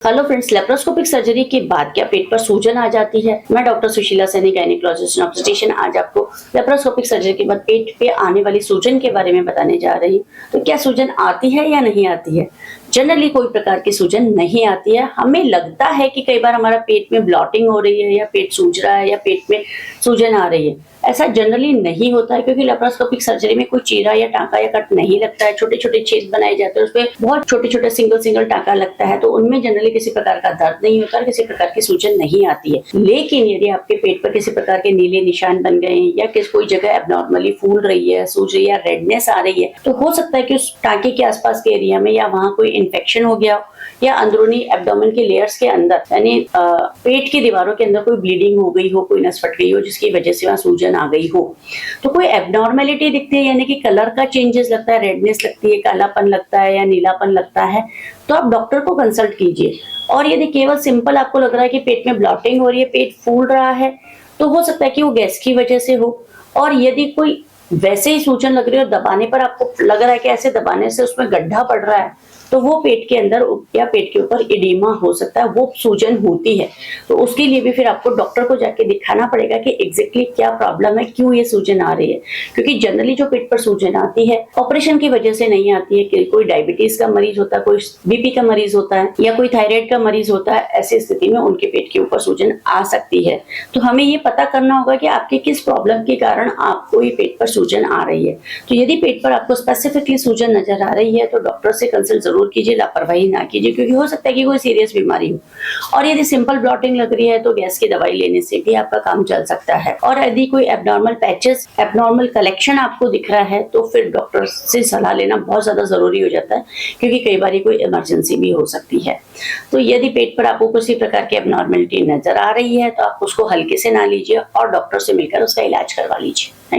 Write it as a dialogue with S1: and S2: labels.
S1: Hello friends, laparoscopic surgery के बाद क्या पेट पर सूजन आ जाती है? मैं doctor Sushila Saini, gynaecologist and obstetrician, आज आपको लेप्रोस्कोपिक सर्जरी के बाद पेट पे आने वाली सूजन के बारे में बताने जा रही हूँ। तो क्या सूजन आती है या नहीं आती है? जनरली कोई प्रकार की सूजन नहीं आती है। हमें लगता है कि कई बार हमारा पेट में ब्लॉटिंग हो रही है या पेट सूज रहा है या पेट में सूजन आ रही है। ऐसा जनरली नहीं होता है, क्योंकि लेप्रोस्कोपिक सर्जरी में कोई चीरा या टांका या कट नहीं लगता है। छोटे छोटे छेद बनाए जाते हैं, उसपे बहुत छोटे छोटे सिंगल टांका लगता है, तो उनमें जनरली किसी प्रकार का दर्द नहीं होता है, किसी प्रकार की सूजन नहीं आती है। लेकिन यदि आपके पेट पर किसी प्रकार के नीले निशान बन गए या कोई जगह एबनॉर्मली फूल रही है, सूज रही है, रेडनेस आ रही है, तो हो सकता है कि उस टांके के आसपास के एरिया में या वहां कोई इन्फेक्शन हो गया हो, या अंदरूनी एब्डोमेन के लेयर्स के अंदर यानी पेट की दीवारों के अंदर कोई ब्लीडिंग हो गई हो, कोई नस फट गई हो, जिसकी वजह से वहां सूजन आ गई हो। तो कोई एबनॉर्मेलिटी दिखती है, यानी कि कलर का चेंजेस लगता है, रेडनेस लगती है, कालापन लगता है या नीलापन लगता है, तो आप डॉक्टर को कंसल्ट कीजिए। और यदि केवल सिंपल आपको लग रहा है कि पेट में ब्लॉटिंग हो रही है, पेट फूल रहा है, तो हो सकता है कि वो गैस की वजह से हो। और यदि कोई वैसे ही सूजन लग रही है और दबाने पर आपको लग रहा है कि ऐसे दबाने से उसमें गड्ढा पड़ रहा है, तो वो पेट के अंदर या पेट के ऊपर एडिमा हो सकता है, वो सूजन होती है। तो उसके लिए भी फिर आपको डॉक्टर को जाके दिखाना पड़ेगा कि एग्जैक्टली क्या प्रॉब्लम है, क्यों ये सूजन आ रही है। क्योंकि जनरली जो पेट पर सूजन आती है ऑपरेशन की वजह से नहीं आती है। कि कोई डायबिटीज का मरीज होता है, कोई बीपी का मरीज होता है या कोई थायराइड का मरीज होता है, ऐसी स्थिति में उनके पेट के ऊपर सूजन आ सकती है। तो हमें ये पता करना होगा कि आपके किस प्रॉब्लम के कारण आपको ये पेट पर सूजन आ रही है। तो यदि पेट पर आपको स्पेसिफिकली सूजन नजर आ रही है, तो डॉक्टर से कंसल्ट जरूर कीजिए, लापरवाही ना कीजिए, क्योंकि हो सकता है कि कोई सीरियस बीमारी हो। और यदि सिंपल ब्लॉटिंग लग रही है, तो गैस की दवाई लेने से भी आपका काम चल सकता है। और यदि कोई एबनॉर्मल पैचेस, एबनॉर्मल कलेक्शन आपको दिख रहा है, तो फिर डॉक्टर से सलाह लेना बहुत ज्यादा जरूरी हो जाता है, क्योंकि कई बार कोई इमरजेंसी भी हो सकती है। तो यदि पेट पर आपको किसी प्रकार की एबनॉर्मेलिटी नजर आ रही है, तो आप उसको हल्के से ना लीजिए और डॉक्टर से मिलकर उसका इलाज करवा लीजिए। Thank you.